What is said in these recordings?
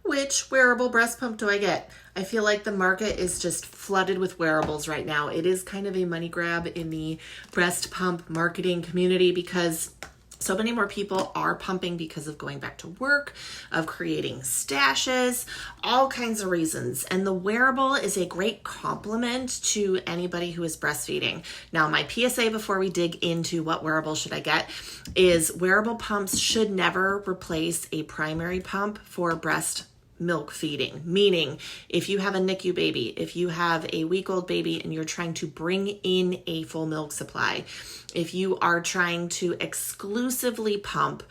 which wearable breast pump do I get? I feel like the market is just flooded with wearables right now. It is kind of a money grab in the breast pump marketing community because so many more people are pumping because of going back to work, of creating stashes, all kinds of reasons. And the wearable is a great complement to anybody who is breastfeeding. Now, my PSA before we dig into what wearable should I get is wearable pumps should never replace a primary pump for breast milk feeding, meaning if you have a NICU baby, if you have a week-old baby and you're trying to bring in a full milk supply, if you are trying to exclusively pump,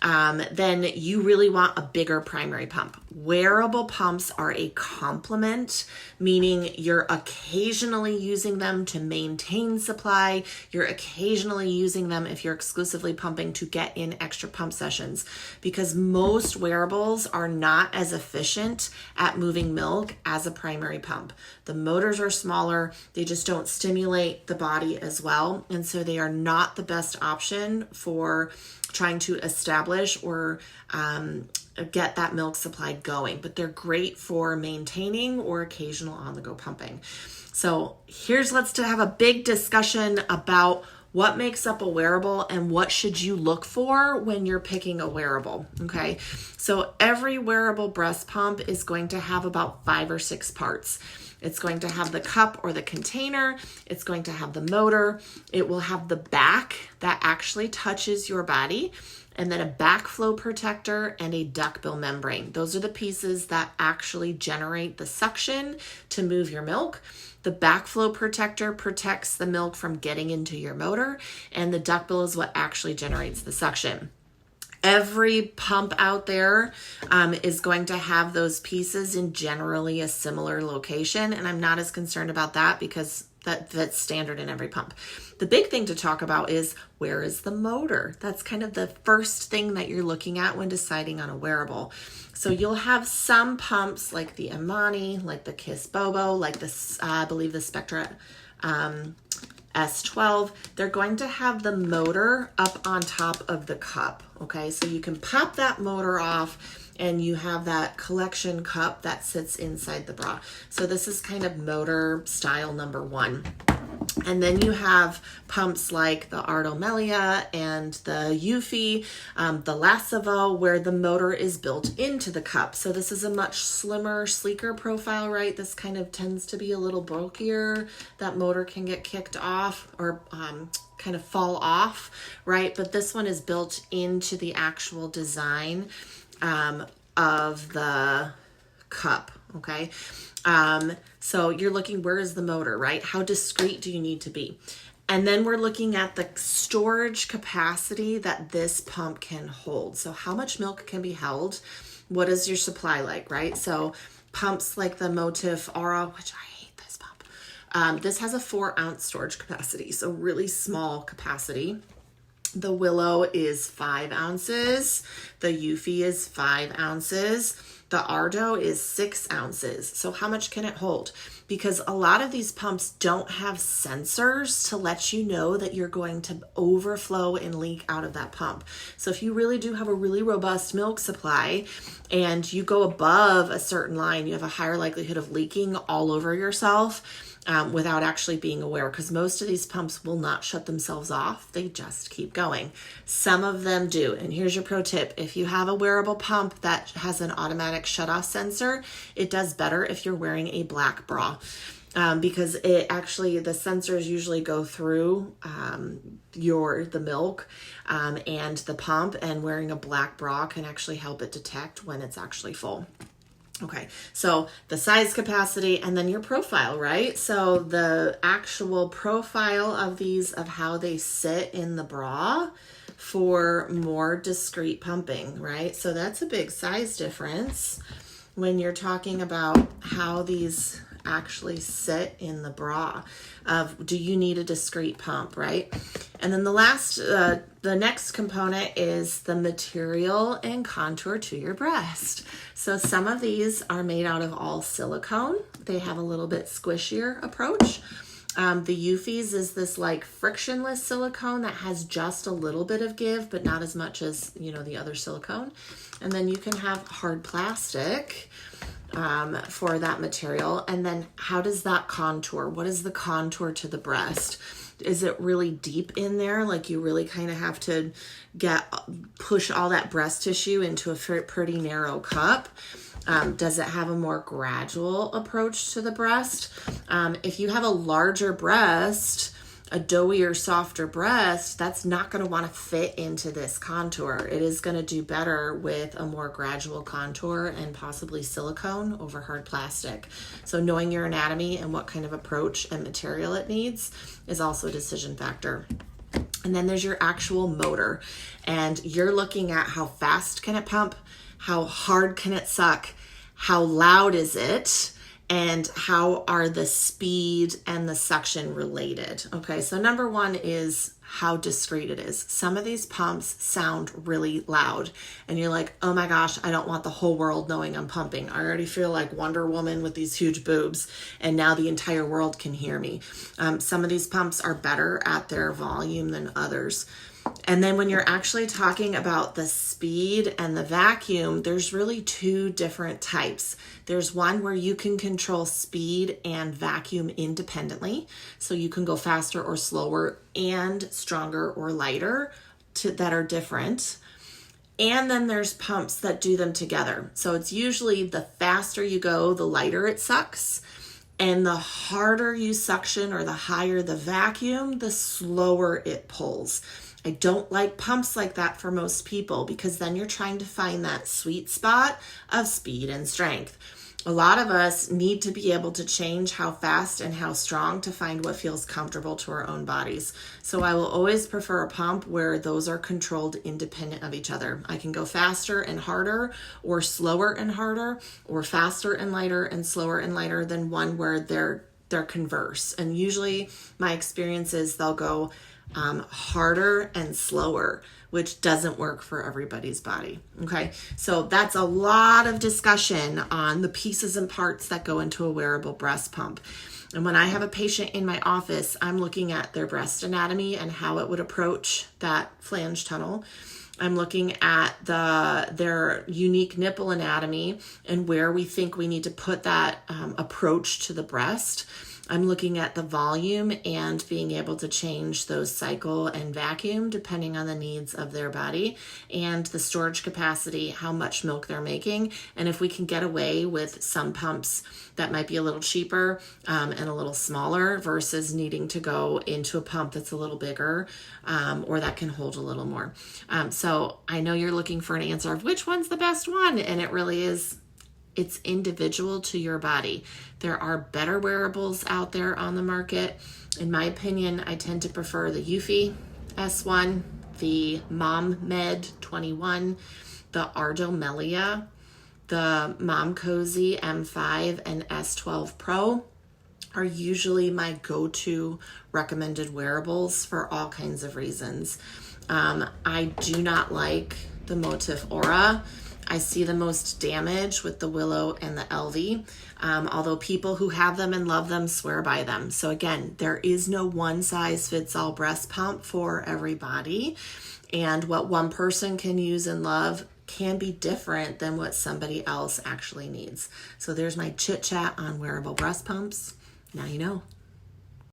then you really want a bigger primary pump. Wearable pumps are a complement, meaning you're occasionally using them to maintain supply. You're occasionally using them if you're exclusively pumping to get in extra pump sessions, because most wearables are not as efficient at moving milk as a primary pump. The motors are smaller. They just don't stimulate the body as well. And so they are not the best option for trying to establish or get that milk supply going, but they're great for maintaining or occasional on-the-go pumping. So let's have a big discussion about what makes up a wearable and what should you look for when you're picking a wearable, okay? So every wearable breast pump is going to have about 5 or 6 parts. It's going to have the cup or the container. It's going to have the motor. It will have the back that actually touches your body, and then a backflow protector and a duckbill membrane. Those are the pieces that actually generate the suction to move your milk. The backflow protector protects the milk from getting into your motor, and the duckbill is what actually generates the suction. Every pump out there is going to have those pieces in generally a similar location, and I'm not as concerned about that because that's standard in every pump. The big thing to talk about is, where is the motor? That's kind of the first thing that you're looking at when deciding on a wearable. So you'll have some pumps like the Amani, like the Kiss Bobo, like this, I believe the Spectra S12, they're going to have the motor up on top of the cup, okay? So you can pop that motor off and you have that collection cup that sits inside the bra. So this is kind of motor style number 1. And then you have pumps like the Artomelia and the Eufy, the Lacevo, where the motor is built into the cup. So this is a much slimmer, sleeker profile, right? This kind of tends to be a little bulkier. That motor can get kicked off or kind of fall off, right? But this one is built into the actual design of the cup, okay? So you're looking, where is the motor, right? How discreet do you need to be? And then we're looking at the storage capacity that this pump can hold. So how much milk can be held? What is your supply like, right? So pumps like the Motif Aura, which I hate this pump. This has a 4-ounce storage capacity, so really small capacity. The Willow is 5 ounces. The Eufy is 5 ounces. The Ardo is 6 ounces. So how much can it hold? Because a lot of these pumps don't have sensors to let you know that you're going to overflow and leak out of that pump. So if you really do have a really robust milk supply and you go above a certain line, you have a higher likelihood of leaking all over yourself without actually being aware, because most of these pumps will not shut themselves off. They just keep going. Some of them do. And here's your pro tip. If you have a wearable pump that has an automatic shutoff sensor, it does better if you're wearing a black bra. Because it actually, the sensors usually go through the milk and the pump, and wearing a black bra can actually help it detect when it's actually full. Okay, so the size capacity and then your profile, right? So the actual profile of these, of how they sit in the bra for more discreet pumping, right? So that's a big size difference when you're talking about how these actually sit in the bra. Do you need a discreet pump, right? And then the next component is the material and contour to your breast. So some of these are made out of all silicone. They have a little bit squishier approach. The Eufys is this like frictionless silicone that has just a little bit of give, but not as much as, you know, the other silicone. And then you can have hard plastic for that material. And then how does that contour? What is the contour to the breast? Is it really deep in there? Like you really kind of have to push all that breast tissue into a pretty narrow cup. Does it have a more gradual approach to the breast? If you have a larger breast, a doughier, softer breast, that's not going to want to fit into this contour. It is going to do better with a more gradual contour and possibly silicone over hard plastic. So knowing your anatomy and what kind of approach and material it needs is also a decision factor. And then there's your actual motor. And you're looking at how fast can it pump, how hard can it suck, how loud is it, and how are the speed and the suction related. Okay, so number one is how discreet it is. Some of these pumps sound really loud and you're like, oh my gosh, I don't want the whole world knowing I'm pumping. I already feel like Wonder Woman with these huge boobs and now the entire world can hear me. Some of these pumps are better at their volume than others. And then when you're actually talking about the speed and the vacuum, there's really two different types. There's one where you can control speed and vacuum independently. So you can go faster or slower and stronger or lighter that are different. And then there's pumps that do them together. So it's usually the faster you go, the lighter it sucks. And the harder you suction or the higher the vacuum, the slower it pulls. I don't like pumps like that for most people because then you're trying to find that sweet spot of speed and strength. A lot of us need to be able to change how fast and how strong to find what feels comfortable to our own bodies. So I will always prefer a pump where those are controlled independent of each other. I can go faster and harder or slower and harder or faster and lighter and slower and lighter than one where they're converse. And usually my experience is they'll go harder and slower, which doesn't work for everybody's body. Okay, so that's a lot of discussion on the pieces and parts that go into a wearable breast pump. And when I have a patient in my office, I'm looking at their breast anatomy and how it would approach that flange tunnel. I'm looking at their unique nipple anatomy and where we think we need to put that approach to the breast. I'm looking at the volume and being able to change those cycle and vacuum depending on the needs of their body and the storage capacity, how much milk they're making. And if we can get away with some pumps that might be a little cheaper and a little smaller versus needing to go into a pump that's a little bigger or that can hold a little more. So I know you're looking for an answer of which one's the best one, and it really is. It's individual to your body. There are better wearables out there on the market. In my opinion, I tend to prefer the Eufy S1, the Mom Med 21, the Ardo Melia, the Mom Cozy M5 and S12 Pro are usually my go-to recommended wearables for all kinds of reasons. I do not like the Motif Aura. I see the most damage with the Willow and the LV, although people who have them and love them swear by them. So again, there is no one size fits all breast pump for everybody. And what one person can use and love can be different than what somebody else actually needs. So there's my chit chat on wearable breast pumps. Now you know.